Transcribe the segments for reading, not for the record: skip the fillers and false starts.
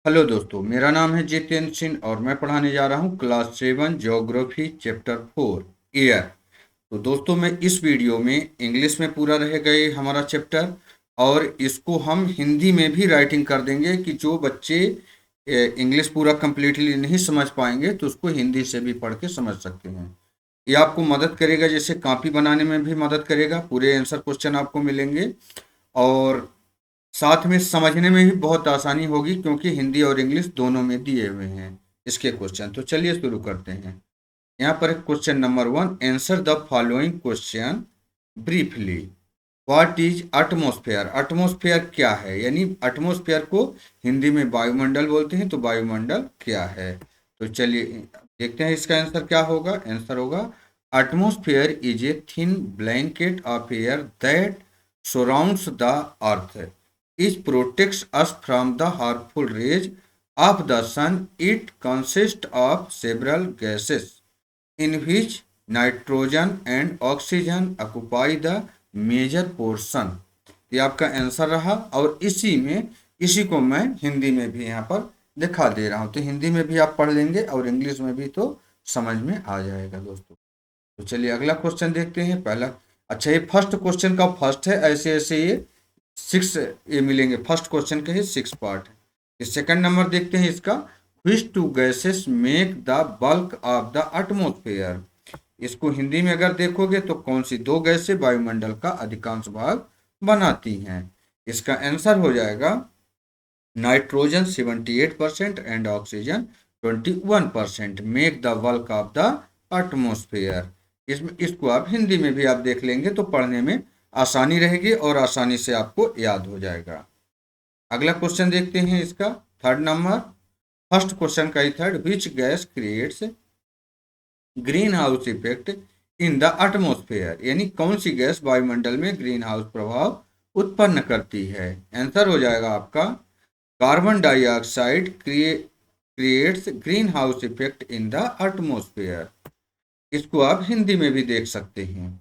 Hello दोस्तों, मेरा नाम है जितेंद्र सिंह और मैं पढ़ाने जा रहा हूँ क्लास 7 ज्योग्राफी चैप्टर 4 एयर। तो दोस्तों, मैं इस वीडियो में इंग्लिश में पूरा रहेगा ये हमारा चैप्टर, और इसको हम हिंदी में भी राइटिंग कर देंगे कि जो बच्चे इंग्लिश पूरा कंप्लीटली नहीं समझ पाएंगे तो उसको हिंदी से भी पढ़ के समझ सकते हैं। ये आपको मदद करेगा, जैसे कॉपी बनाने में भी मदद करेगा, पूरे आंसर क्वेश्चन आपको मिलेंगे और साथ में समझने में भी बहुत आसानी होगी क्योंकि हिंदी और इंग्लिश दोनों में दिए हुए हैं इसके क्वेश्चन। तो चलिए शुरू करते हैं। यहाँ पर question number 1, answer the following question briefly. What is atmosphere? Atmosphere क्या है, यानी एटमॉस्फेयर को हिंदी में वायुमंडल बोलते हैं, तो वायुमंडल क्या है? तो चलिए देखते हैं इसका आंसर क्या होगा। आंसर होगा atmosphere is a thin blanket of air that surrounds the earth. It protects us from the harmful rays of the sun. It consists of several gases, in which nitrogen and oxygen occupy the major portion. ये आपका answer रहा, और इसी को मैं हिंदी में भी यहाँ पर दिखा दे रहा हूँ, तो हिंदी में भी आप पढ़ लेंगे और इंग्लिश में भी तो समझ में आ जाएगा दोस्तों। तो चलिए अगला क्वेश्चन देखते हैं। पहला, अच्छा, ये फर्स्ट क्वेश्चन का फर्स्ट है, ऐसे ऐसे ये 6 ये मिलेंगे। फर्स्ट क्वेश्चन के ही 6 पार्ट है। ये सेकंड नंबर देखते हैं इसका, which two gases make the bulk of the atmosphere. इसको हिंदी में अगर देखोगे तो कौन सी दो गैसें वायुमंडल का अधिकांश भाग बनाती हैं? इसका आंसर हो जाएगा nitrogen 78% and oxygen 21% make the bulk of the atmosphere. इसको आप हिंदी में भी आप देख लेंगे तो पढ़ने में आसानी रहेगी और आसानी से आपको याद हो जाएगा। अगला क्वेश्चन देखते हैं इसका, थर्ड नंबर, फर्स्ट क्वेश्चन का ही third, which gas creates green house effect in the atmosphere, यानी कौन सी गैस वायुमंडल में ग्रीन हाउस प्रभाव उत्पन्न करती है? आंसर हो जाएगा आपका carbon dioxide creates green house effect in the atmosphere. इसको आप हिंदी में भी देख सकते हैं।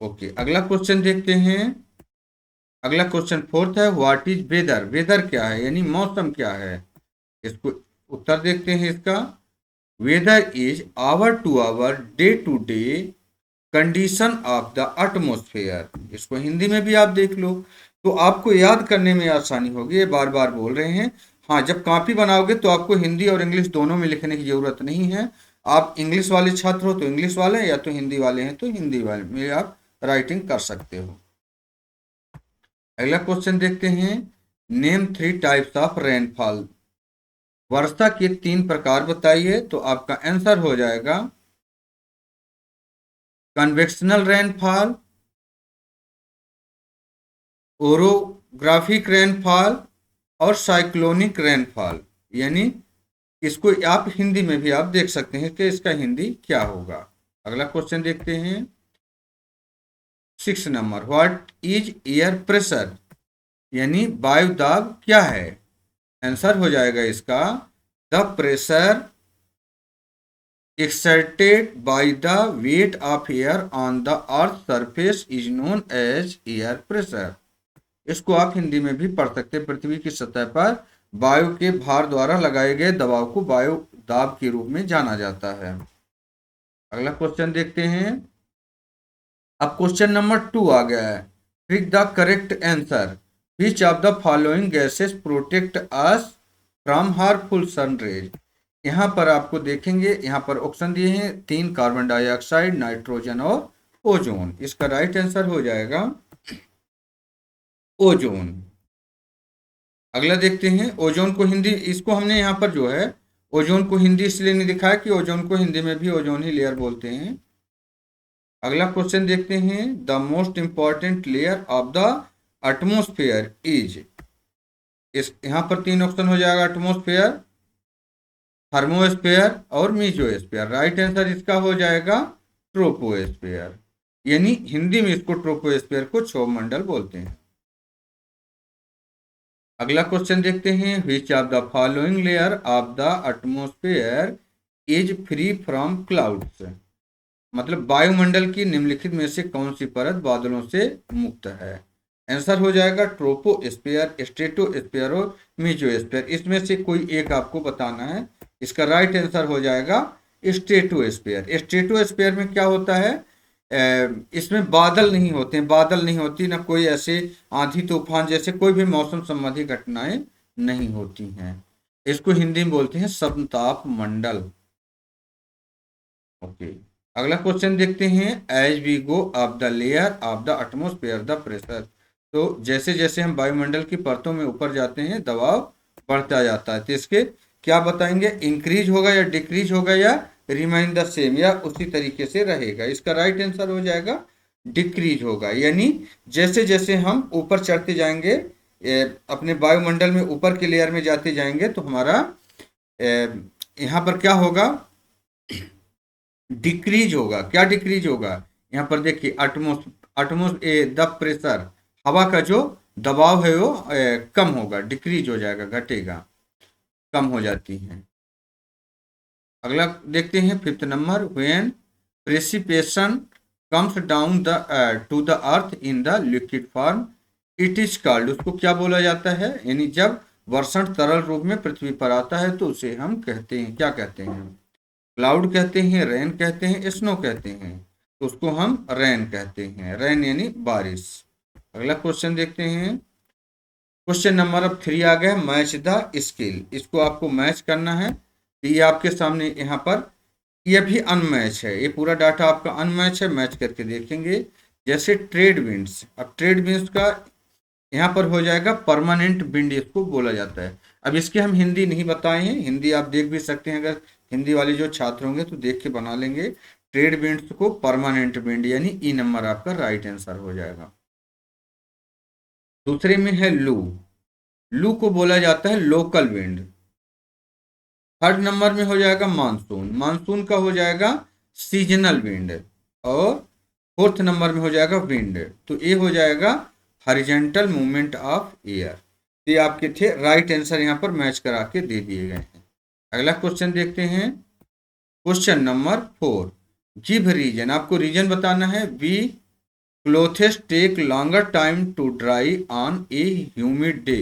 ओके, अगला क्वेश्चन देखते हैं। अगला क्वेश्चन फोर्थ है, व्हाट इज वेदर। वेदर क्या है, यानी मौसम क्या है? इसको उत्तर देखते हैं इसका, weather is hour to hour day to day condition of the atmosphere. इसको हिंदी में भी आप देख लो तो आपको याद करने में आसानी होगी। ये बार बार बोल रहे हैं। हाँ, जब कॉपी बनाओगे तो आपको हिंदी और इंग्लिश दोनों में लिखने की जरूरत नहीं है। आप इंग्लिश वाले छात्र हो तो इंग्लिश वाले, या तो हिंदी वाले हैं तो हिंदी वाले में आप राइटिंग कर सकते हो। अगला क्वेश्चन देखते हैं, नेम 3 टाइप्स ऑफ रेनफॉल। वर्षा के 3 प्रकार बताइए। तो आपका आंसर हो जाएगा कन्वेक्शनल रेनफॉल, ओरोग्राफिक रेनफॉल और साइक्लोनिक रेनफॉल। यानी इसको आप हिंदी में भी आप देख सकते हैं कि इसका हिंदी क्या होगा। अगला क्वेश्चन देखते हैं, 6 number, what is air pressure, यानी वायु दाब क्या है? आंसर हो जाएगा इसका, the pressure exerted by the weight of air on the earth surface is known as air pressure। इसको आप हिंदी में भी पढ़ सकते हैं। पृथ्वी की सतह पर वायु के भार द्वारा लगाए गए दबाव को वायु दाब के रूप में जाना जाता है। अगला क्वेश्चन देखते हैं। अब क्वेश्चन नंबर 2 आ गया है, pick the correct answer, which of the following gases protect us from harmful sun rays. यहाँ पर आपको देखेंगे, यहाँ पर ऑप्शन दिए हैं 3, कार्बन डाइऑक्साइड, नाइट्रोजन और ओजोन। इसका राइट आंसर हो जाएगा ओजोन। अगला देखते हैं, ओजोन को हिंदी, इसको हमने यहाँ पर जो है ओजोन को हिंदी इसलिए नहीं दिखाया कि ओजोन को हिंदी में भी ओजोन ही लेयर बोलते हैं। अगला क्वेश्चन देखते हैं, the most important layer of the atmosphere is. इस यहाँ पर 3 ऑप्शन हो जाएगा, एटमॉस्फेयर, थर्मोस्फेयर और मीजोस्फेयर। राइट आंसर इसका हो जाएगा ट्रोपोस्फेयर, यानी हिंदी में इसको ट्रोपोस्फेयर को क्षोभ मंडल बोलते हैं। अगला क्वेश्चन देखते हैं, विच of the following layer of the atmosphere is free from clouds. मतलब वायुमंडल की निम्नलिखित में से कौन सी परत बादलों से मुक्त है? आंसर हो जाएगा ट्रोपोस्फीयर, स्ट्रेटोस्फीयर और मेसोस्फीयर। इसमें से कोई एक आपको बताना है। इसका राइट आंसर हो जाएगा स्ट्रेटोस्फीयर। स्ट्रेटोस्फीयर में क्या होता है, इसमें बादल नहीं होते हैं, बादल नहीं होती, ना कोई ऐसे आंधी तूफान जैसे कोई भी मौसम संबंधी घटनाएं नहीं होती हैं। इसको हिंदी में बोलते हैं समताप मंडल। ओके, अगला क्वेश्चन देखते हैं। As we go up the layer of the atmosphere the pressure. तो जैसे जैसे हम वायुमंडल की परतों में ऊपर जाते हैं दबाव बढ़ता जाता है। तो इसके क्या बताएंगे, इंक्रीज होगा या डिक्रीज होगा या रिमाइन द सेम या उसी तरीके से रहेगा। इसका राइट आंसर हो जाएगा डिक्रीज होगा। यानी जैसे जैसे हम ऊपर चढ़ते जाएंगे, अपने वायुमंडल में ऊपर के लेयर में जाते जाएंगे, तो हमारा यहाँ पर क्या होगा, डिक्रीज होगा। क्या डिक्रीज होगा, यहाँ पर देखिए द प्रेशर, हवा का जो दबाव है वो कम होगा, डिक्रीज हो जाएगा, घटेगा, कम हो जाती है। अगला देखते हैं 5th number. When precipitation comes down the two the earth in the liquid form it is called. उसको क्या बोला जाता है, यानी जब वर्षण तरल रूप में पृथ्वी पर आता है तो उसे हम कहते हैं, क्या कहते हैं, क्लाउड कहते हैं, रेन कहते हैं, स्नो कहते हैं। तो उसको हम रेन कहते हैं, रेन यानी बारिश। अगला क्वेश्चन देखते हैं। क्वेश्चन नंबर अब 3 आ गया, मैच द स्किल। इसको आपको मैच करना है। तो ये आपके सामने यहाँ पर ये भी अनमैच है, ये पूरा डाटा आपका अनमैच है। मैच करके देखेंगे। जैसे ट्रेड विंड्स, अब ट्रेड विंड्स का यहाँ पर हो जाएगा परमानेंट विंड, इसको बोला जाता है। अब इसके हम हिंदी नहीं बताए हैं, हिंदी आप देख भी सकते हैं, अगर हिंदी वाले जो छात्र होंगे तो देख के बना लेंगे। ट्रेड विंड्स को परमानेंट विंड, यानी ई नंबर आपका राइट आंसर हो जाएगा। दूसरे में है लू। लू को बोला जाता है लोकल विंड। थर्ड नंबर में हो जाएगा मानसून। मानसून का हो जाएगा सीजनल विंड। और फोर्थ नंबर में हो जाएगा विंड। तो ये हो जाएगा हॉरिजॉन्टल मूवमेंट ऑफ एयर। ये आपके थे राइट आंसर, यहाँ पर मैच करा के दे दिए गए हैं। अगला क्वेश्चन देखते हैं। Question number 4, give reason. आपको रीजन बताना है। We clothes take longer time to dry on a humid day.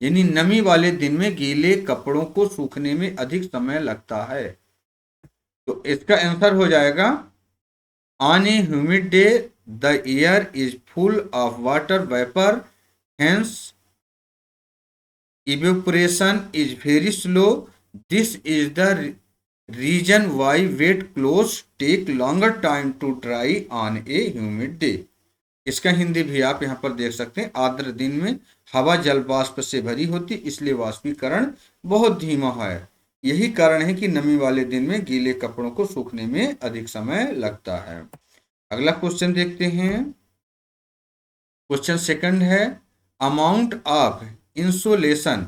यानी नमी वाले दिन में गीले कपड़ों को सूखने में अधिक समय लगता है। तो इसका आंसर हो जाएगा on a humid day the air is full of water vapour, hence evaporation is very slow. This is the reason why wet clothes take longer time to dry on a humid day. इसका हिंदी भी आप यहाँ पर देख सकते हैं। आर्द्र दिन में हवा जल वाष्प से भरी होती, इसलिए वाष्पीकरण बहुत धीमा है। यही कारण है कि नमी वाले दिन में गीले कपड़ों को सूखने में अधिक समय लगता है। अगला क्वेश्चन देखते हैं। क्वेश्चन सेकंड है, amount of insolation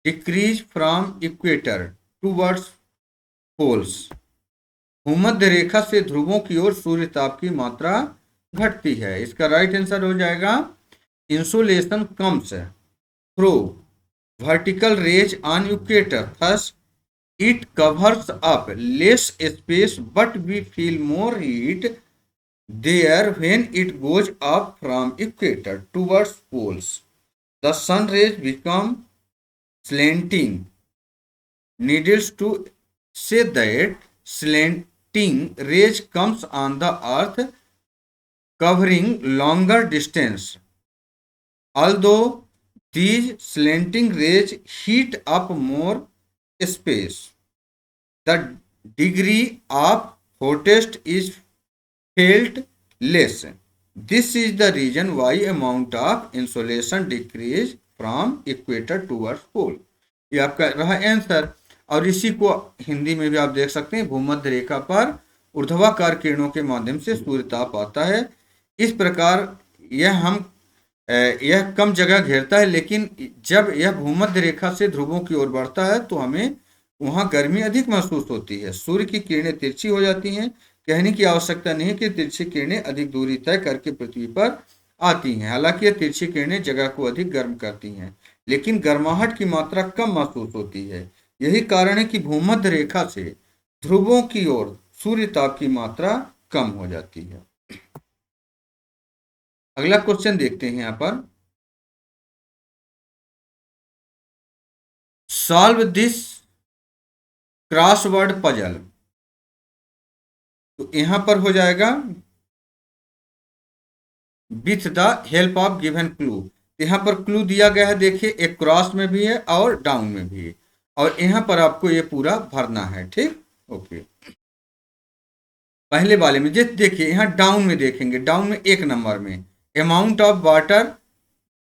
decrease from equator towards poles. भूमध्य रेखा से ध्रुवों की ओर सूर्य ताप की मात्रा घटती है। इसका राइट आंसर हो जाएगा insolation comes through vertical rays on equator, thus it covers up less space but we feel more heat there when it goes up from equator towards poles. The sun rays become slanting. Needles to say that slanting rays comes on the earth covering longer distance. Although these slanting rays heat up more space, the degree of hottest is felt less. This is the reason why amount of insolation decrease from equator towards pole. ये आपका रहा answer. और इसी को हिंदी में भी आप देख सकते हैं। भूमध्य रेखा पर ऊर्ध्वाकार किरणों के माध्यम से सूर्य ताप आता है। इस प्रकार यह कम जगह घेरता है, लेकिन जब यह भूमध्य रेखा से ध्रुवों की ओर बढ़ता है तो हमें वहां गर्मी अधिक महसूस होती है। सूर्य की किरणें तिरछी हो जाती हैं। कहने की आवश्यकता नहीं कि तिरछी किरणें अधिक दूरी तय करके पृथ्वी पर आती हैं। हालांकि ये तिरछी किरणें जगह को अधिक गर्म करती हैं, लेकिन गर्माहट की मात्रा कम महसूस होती है। यही कारण है कि भूमध्य रेखा से ध्रुवों की ओर सूर्य ताप की मात्रा कम हो जाती है। अगला क्वेश्चन देखते हैं यहाँ पर। Solve this crossword puzzle. तो यहां पर हो जाएगा with the help of given clue. यहाँ पर क्लू दिया गया है, देखिए एक क्रॉस में भी है और डाउन में भी है, और यहाँ पर आपको ये पूरा भरना है। ठीक, ओके। पहले वाले में देखिए यहाँ डाउन में देखेंगे, डाउन में एक नंबर में amount of water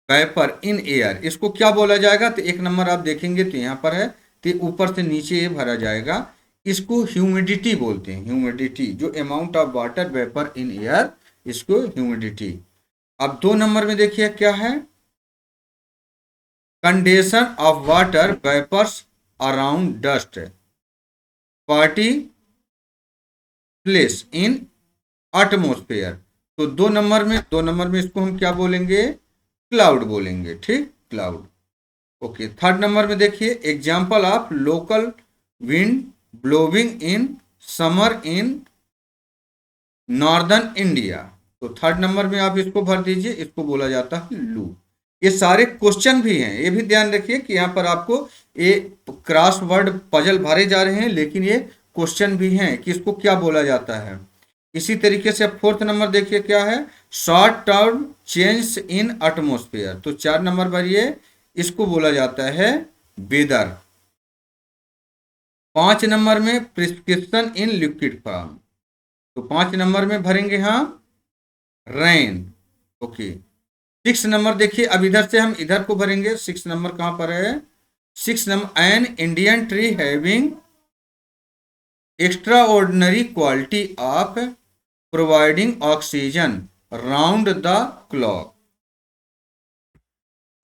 vapour in air, इसको क्या बोला जाएगा? तो एक नंबर आप देखेंगे तो यहाँ पर है, तो ऊपर से नीचे ये भरा जाएगा। इसको ह्यूमिडिटी बोलते हैं, ह्यूमिडिटी, जो amount of water vapour in air, इसको ह्यूमिडिटी। अब 2 नंबर में देखिए क्या है, condensation of water vapours around dust particles in atmosphere. तो 2 नंबर में इसको हम क्या बोलेंगे? क्लाउड बोलेंगे। ठीक, क्लाउड, ओके। 3rd नंबर में देखिए example of local wind blowing in summer in northern India. तो 3rd नंबर में आप इसको भर दीजिए, इसको बोला जाता है लू। ये सारे क्वेश्चन भी हैं, ये भी ध्यान रखिए कि यहाँ पर आपको ये क्रॉसवर्ड पजल भरे जा रहे हैं, लेकिन ये क्वेश्चन भी हैं कि इसको क्या बोला जाता है। इसी तरीके से 4th नंबर देखिए क्या है, short term change in atmosphere. तो 4 नंबर भरिए, इसको बोला जाता है वेदर। 5 नंबर में प्रिस्क्रिप्शन इन लिक्विड फॉर्म। तो 5 नंबर में भरेंगे हम रेन, ओके। 6 नंबर देखिए, अब इधर से हम इधर को भरेंगे। 6 नंबर कहां पर है? 6 number, an Indian tree having extra ordinary quality of providing oxygen round the clock.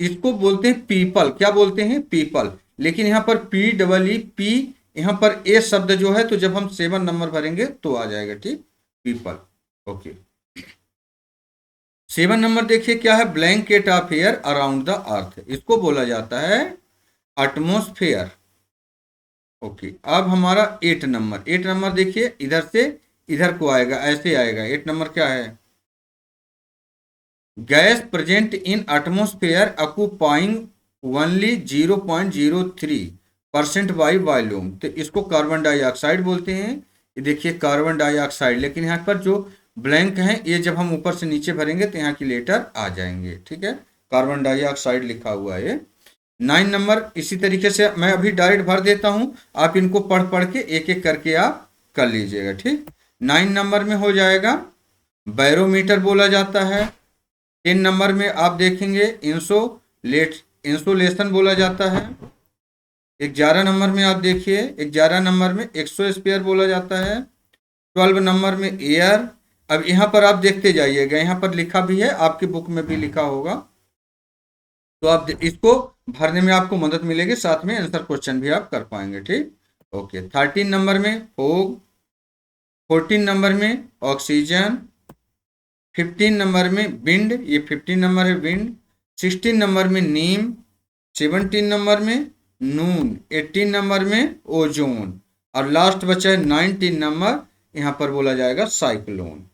इसको बोलते हैं पीपल। क्या बोलते हैं? पीपल। लेकिन यहां पर PEEP, यहां पर ए शब्द जो है, तो जब हम 7 नंबर भरेंगे तो आ जाएगा। ठीक, पीपल, ओके। 7 नंबर देखिए क्या है, blanket of air around the earth, इसको बोला जाता है एटमोस्फेयर, ओके। अब हमारा 8 नंबर देखिए, इधर से इधर को आएगा, ऐसे आएगा। 8 नंबर क्या है, gas present in atmosphere occupying only 0.03% by volume. तो इसको कार्बन डाइऑक्साइड बोलते हैं। ये देखिए कार्बन डाइऑक्साइड, लेकिन यहाँ पर जो ब्लैंक है, ये जब हम ऊपर से नीचे भरेंगे तो यहाँ की लेटर आ जाएंगे। ठीक है, कार्बन डाइऑक्साइड लिखा हुआ है। 9 नंबर इसी तरीके से मैं अभी डायरेक्ट भर देता हूँ, आप इनको पढ़ पढ़ के एक एक करके आप कर लीजिएगा। ठीक, 9 नंबर में हो जाएगा बैरोमीटर बोला जाता है। 10 नंबर में आप देखेंगे इंसोलेशन बोला जाता है। 11 नंबर में आप देखिए, 11 नंबर में एक्सोस्फीयर बोला जाता है। 12 नंबर में एयर। अब यहाँ पर आप देखते जाइएगा, यहाँ पर लिखा भी है, आपकी बुक में भी लिखा होगा, तो आप इसको भरने में आपको मदद मिलेगी, साथ में आंसर क्वेश्चन भी आप कर पाएंगे। ठीक, ओके। 13 नंबर में फोग। 14 नंबर में ऑक्सीजन। 15 नंबर में विंड, ये 15 नंबर है विंड। 16 नंबर में नीम। 17 नंबर में नून। 18 नंबर में ओजोन, और लास्ट बचा है 19 नंबर, यहां पर बोला जाएगा साइक्लोन।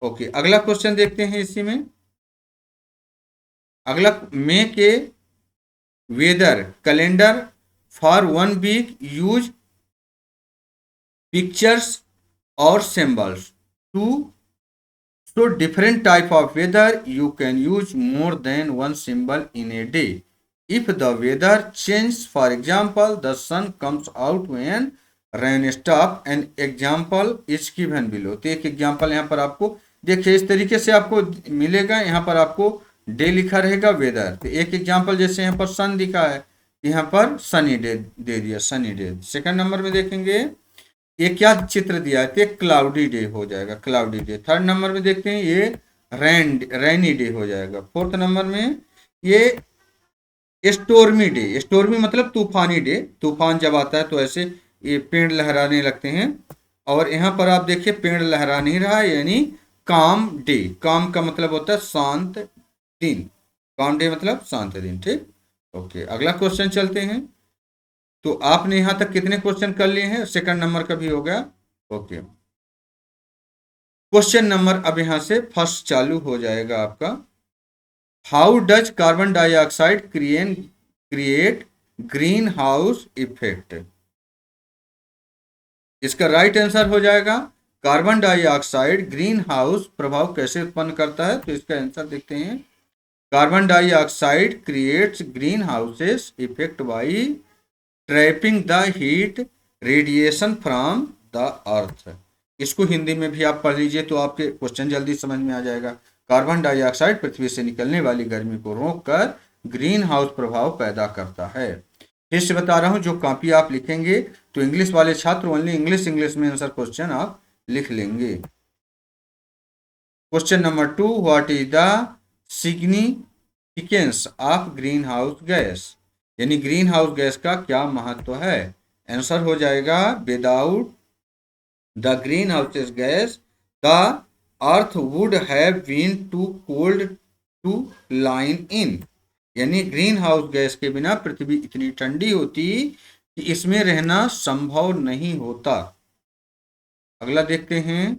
ओके, अगला क्वेश्चन देखते हैं इसी में। अगला, मई के weather calendar for 1 week use pictures और symbols to show different type of weather. You can use more than 1 symbol in a day if the weather changes. For example, the sun comes out when rain stop. An example is given below. तो एक example यहाँ पर आपको देखिए इस तरीके से आपको मिलेगा। यहाँ पर आपको डे लिखा रहेगा, वेदर। तो एक एग्जाम्पल जैसे यहाँ पर सन दिखा है, यहाँ पर सनी डे दे दिया, सनी डे। 2nd नंबर में देखेंगे ये क्या चित्र दिया है, तो क्लाउडी डे हो जाएगा, क्लाउडी डे। 3rd नंबर में देखते हैं ये रेनी डे हो जाएगा। 4th नंबर में ये स्टोर्मी डे। स्टोर्मी मतलब तूफानी डे, तूफान जब आता है तो ऐसे ये पेड़ लहराने लगते हैं। और यहाँ पर आप देखिए पेड़ लहरा नहीं रहा है, यानी काम डे। काम का मतलब होता है शांत दिन, काम डे मतलब शांत दिन। ठीक, ओके। अगला क्वेश्चन चलते हैं। तो आपने यहां तक कितने क्वेश्चन कर लिए हैं? 2nd नंबर का भी हो गया, ओके। क्वेश्चन नंबर अब यहां से फर्स्ट चालू हो जाएगा आपका। How does carbon dioxide create green house effect. इसका राइट आंसर हो जाएगा कार्बन डाइऑक्साइड ग्रीन हाउस प्रभाव कैसे उत्पन्न करता है। तो इसका आंसर देखते हैं। Carbon dioxide creates green houses effect by trapping the heat radiation from the earth. इसको हिंदी में भी आप पढ़ लीजिए तो आपके क्वेश्चन जल्दी समझ में आ जाएगा। कार्बन डाइऑक्साइड पृथ्वी से निकलने वाली गर्मी को रोककर ग्रीन हाउस प्रभाव पैदा करता है। फिर से बता रहा हूं, जो कॉपी आप लिखेंगे तो इंग्लिश वाले छात्र ओनली इंग्लिश में आंसर क्वेश्चन आप लिख लेंगे। Question number 2, what is the significance of greenhouse gas. यानी ग्रीन हाउस गैस का क्या महत्व है। आंसर हो जाएगा without the greenhouse gas the earth would have been too cold to live in. यानी ग्रीन हाउस गैस के बिना पृथ्वी इतनी ठंडी होती कि इसमें रहना संभव नहीं होता। अगला देखते हैं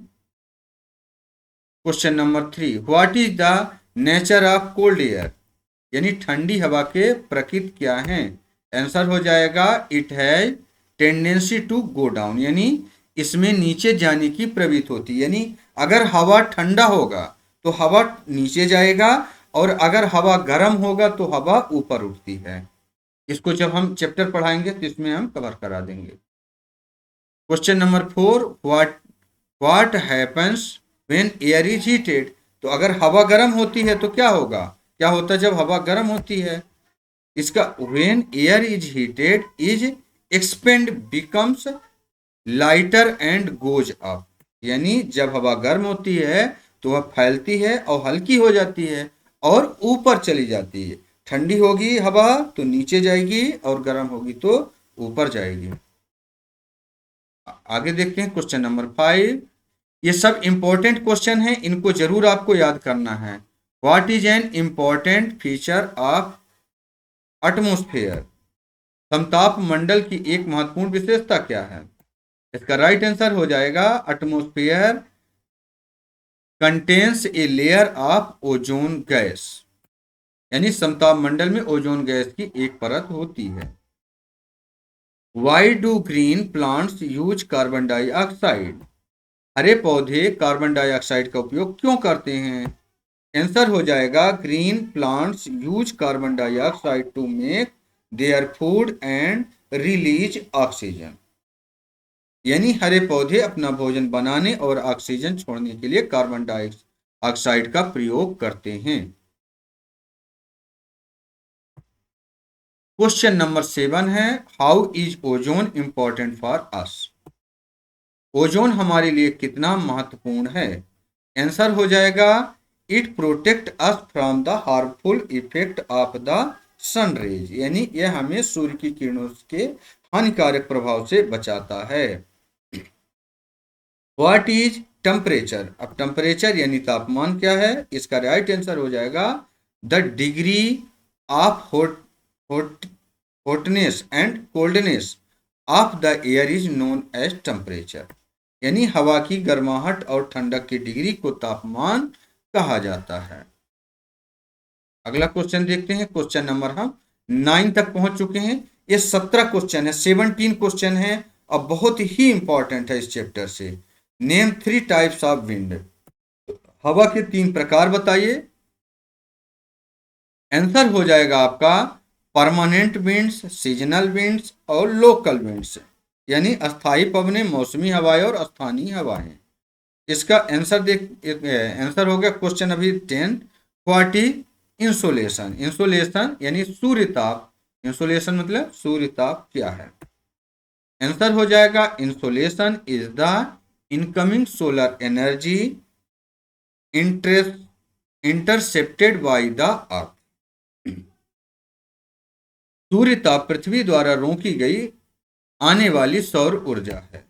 question number 3, what is the nature of cold air. यानी ठंडी हवा के प्रकृति क्या है। आंसर हो जाएगा it has tendency to go down. यानी इसमें नीचे जाने की प्रवृत्ति होती है। यानी अगर हवा ठंडा होगा तो हवा नीचे जाएगा और अगर हवा गर्म होगा तो हवा ऊपर उठती है। इसको जब हम चैप्टर पढ़ाएंगे तो इसमें हम कवर करा देंगे। Question number 4, what happens when air is heated. तो अगर हवा गर्म होती है तो क्या होगा, क्या होता है जब हवा गर्म होती है। इसका when air is heated is expand becomes lighter and goes up. यानी जब हवा गर्म होती है तो वह फैलती है और हल्की हो जाती है और ऊपर चली जाती है। ठंडी होगी हवा तो नीचे जाएगी और गर्म होगी तो ऊपर जाएगी। आगे देखते हैं क्वेश्चन नंबर 5। ये सब इंपॉर्टेंट क्वेश्चन है, इनको जरूर आपको याद करना है। What is an important feature of atmosphere. समताप मंडल की एक महत्वपूर्ण विशेषता क्या है। इसका राइट आंसर हो जाएगा atmosphere contains a layer of ozone gas. यानी समताप मंडल में ओजोन गैस की एक परत होती है। Why do green plants use carbon dioxide. हरे पौधे कार्बन डाइऑक्साइड का उपयोग क्यों करते हैं। आंसर हो जाएगा green plants use carbon dioxide to make their food and release oxygen. यानी हरे पौधे अपना भोजन बनाने और ऑक्सीजन छोड़ने के लिए कार्बन डाइऑक्साइड का प्रयोग करते हैं। क्वेश्चन नंबर 7 है, how is ozone important for us. Ozone हमारे लिए कितना महत्वपूर्ण है। आंसर हो जाएगा it protect us from the harmful effect of the sun rays. यानी यह हमें सूर्य की किरणों के हानिकारक प्रभाव से बचाता है। What is temperature. अब टेम्परेचर यानी तापमान क्या है। इसका राइट आंसर हो जाएगा the degree of hotness and coldness of the air is known as temperature. यानी हवा की गर्माहट और ठंडक की डिग्री को तापमान कहा जाता है। अगला क्वेश्चन देखते हैं। क्वेश्चन नंबर हम 9 तक पहुंच चुके हैं। ये 17 क्वेश्चन है, 17 क्वेश्चन है और बहुत ही इंपॉर्टेंट है इस चैप्टर से। Name 3 types of wind. हवा के 3 प्रकार बताइए। आंसर हो जाएगा आपका परमानेंट विंड्स, सीजनल विंड्स और लोकल विंड्स। यानी अस्थायी पवनें, मौसमी हवाएं और स्थानीय हवाएं। इसका आंसर हो गया क्वेश्चन अभी 10, व्हाट इज इंसोलेशन। इंसोलेशन यानी सूर्यताप। इंसोलेशन मतलब सूर्यताप क्या है। आंसर हो जाएगा insolation is the incoming solar energy intercepted by the earth. सूर्यताप पृथ्वी द्वारा रोकी गई आने वाली सौर ऊर्जा है।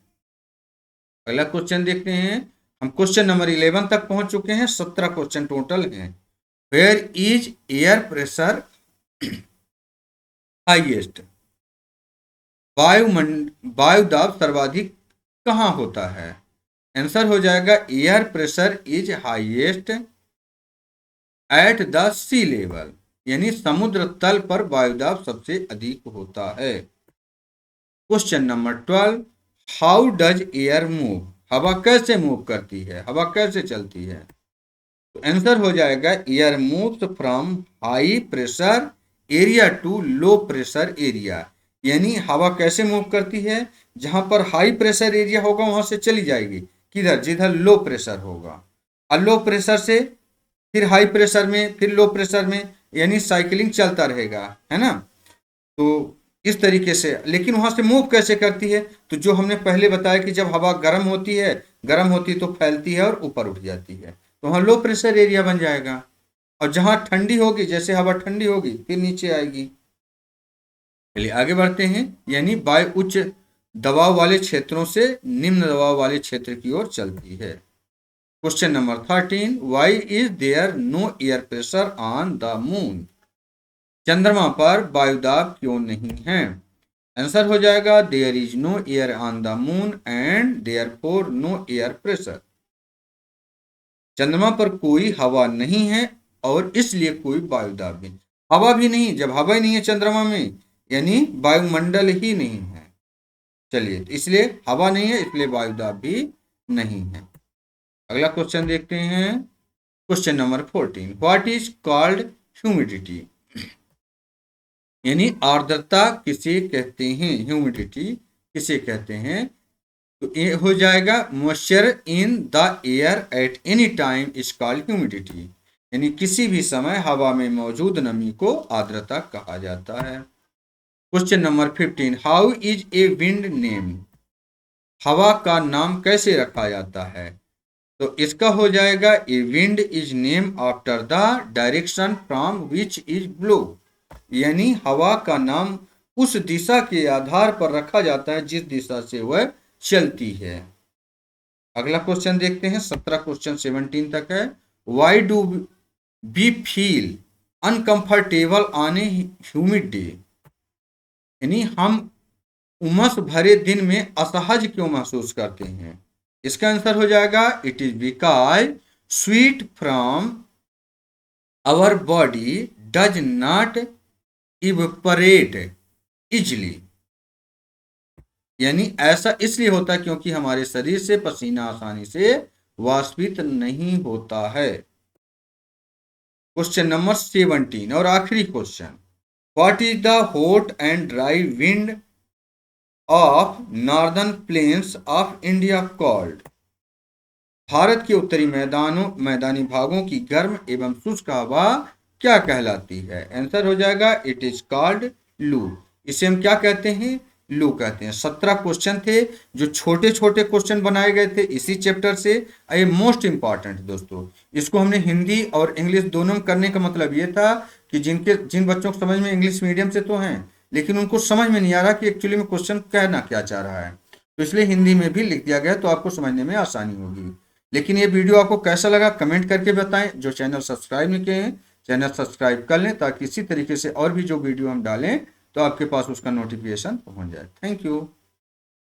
अगला क्वेश्चन देखते हैं। हम क्वेश्चन नंबर 11 तक पहुंच चुके हैं, 17 क्वेश्चन टोटल हैं। Where is air pressure highest. वायु दाब सर्वाधिक कहां होता है। आंसर हो जाएगा air pressure is highest at the sea level. यानी समुद्र तल पर वायुदाब सबसे अधिक होता है। Question number 12, how does air move? हवा कैसे मूव करती है, हवा कैसे चलती है? तो आंसर हो जाएगा air moves from high pressure area to low pressure area. यानी हवा कैसे मूव करती है, जहां पर हाई प्रेशर एरिया होगा वहां से चली जाएगी किधर, जिधर लो प्रेशर होगा, और लो प्रेशर से फिर हाई प्रेशर में, फिर लो प्रेशर में, यानी साइकिलिंग चलता रहेगा, है ना। तो इस तरीके से, लेकिन वहां से मूव कैसे करती है, तो जो हमने पहले बताया कि जब हवा गर्म होती है, तो फैलती है और ऊपर उठ जाती है, तो वहां लो प्रेशर एरिया बन जाएगा। और जहां ठंडी होगी, जैसे हवा ठंडी होगी फिर नीचे आएगी। चलिए आगे बढ़ते हैं। यानी वायु उच्च दबाव वाले क्षेत्रों से निम्न दबाव वाले क्षेत्र की ओर चलती है। Question number 13, why is there no air pressure on the moon? चंद्रमा पर वायुदाब क्यों नहीं है? आंसर हो जाएगा there is no air on the moon and therefore no air pressure. चंद्रमा पर कोई हवा नहीं है और इसलिए कोई वायुदाब भी, हवा भी नहीं, जब हवा ही नहीं है चंद्रमा में यानी वायुमंडल ही नहीं है। चलिए, इसलिए हवा नहीं है, इसलिए वायुदाब भी नहीं है। अगला क्वेश्चन देखते हैं। Question number 14, what is called humidity? यानी आर्द्रता किसे कहते हैं, ह्यूमिडिटी किसे कहते हैं? तो ये हो जाएगा moisture in the air at any time is called humidity. यानी किसी भी समय हवा में मौजूद नमी को आर्द्रता कहा जाता है। Question number 15, how is a wind name? हवा का नाम कैसे रखा जाता है? तो इसका हो जाएगा a wind is name after the direction from which is blow. यानी हवा का नाम उस दिशा के आधार पर रखा जाता है जिस दिशा से वह चलती है। अगला क्वेश्चन देखते हैं, 17 क्वेश्चन 17 तक है। Why do we feel uncomfortable on a humid day? यानी हम उमस भरे दिन में असहज क्यों महसूस करते हैं? इसका आंसर हो जाएगा it is because sweat from our body does not evaporate easily. यानी ऐसा इसलिए होता है क्योंकि हमारे शरीर से पसीना आसानी से वाष्पित नहीं होता है। क्वेश्चन नंबर 17 और आखिरी question, what is the hot and dry wind of northern plains of India called? Bharat के उत्तरी मैदानी भागों की गर्म एवं शुष्क हवा क्या कहलाती है? आंसर हो जाएगा इट इज कॉल्ड लू। इसे हम क्या कहते हैं? लू कहते हैं। 17 क्वेश्चन थे जो छोटे छोटे क्वेश्चन बनाए गए थे इसी चैप्टर से। ये मोस्ट इंपॉर्टेंट दोस्तों, इसको हमने हिंदी और इंग्लिश दोनों में करने का मतलब ये था कि जिन बच्चों को समझ में इंग्लिश मीडियम से तो हैं लेकिन उनको समझ में नहीं आ रहा कि एक्चुअली में क्वेश्चन कहना क्या चाह रहा है, तो इसलिए हिंदी में भी लिख दिया गया तो आपको समझने में आसानी होगी। लेकिन ये वीडियो आपको कैसा लगा कमेंट करके बताएं। जो चैनल सब्सक्राइब नहीं किए हैं चैनल सब्सक्राइब कर लें ताकि इसी तरीके से और भी जो वीडियो हम डालें तो आपके पास उसका नोटिफिकेशन पहुंच जाए। Thank you.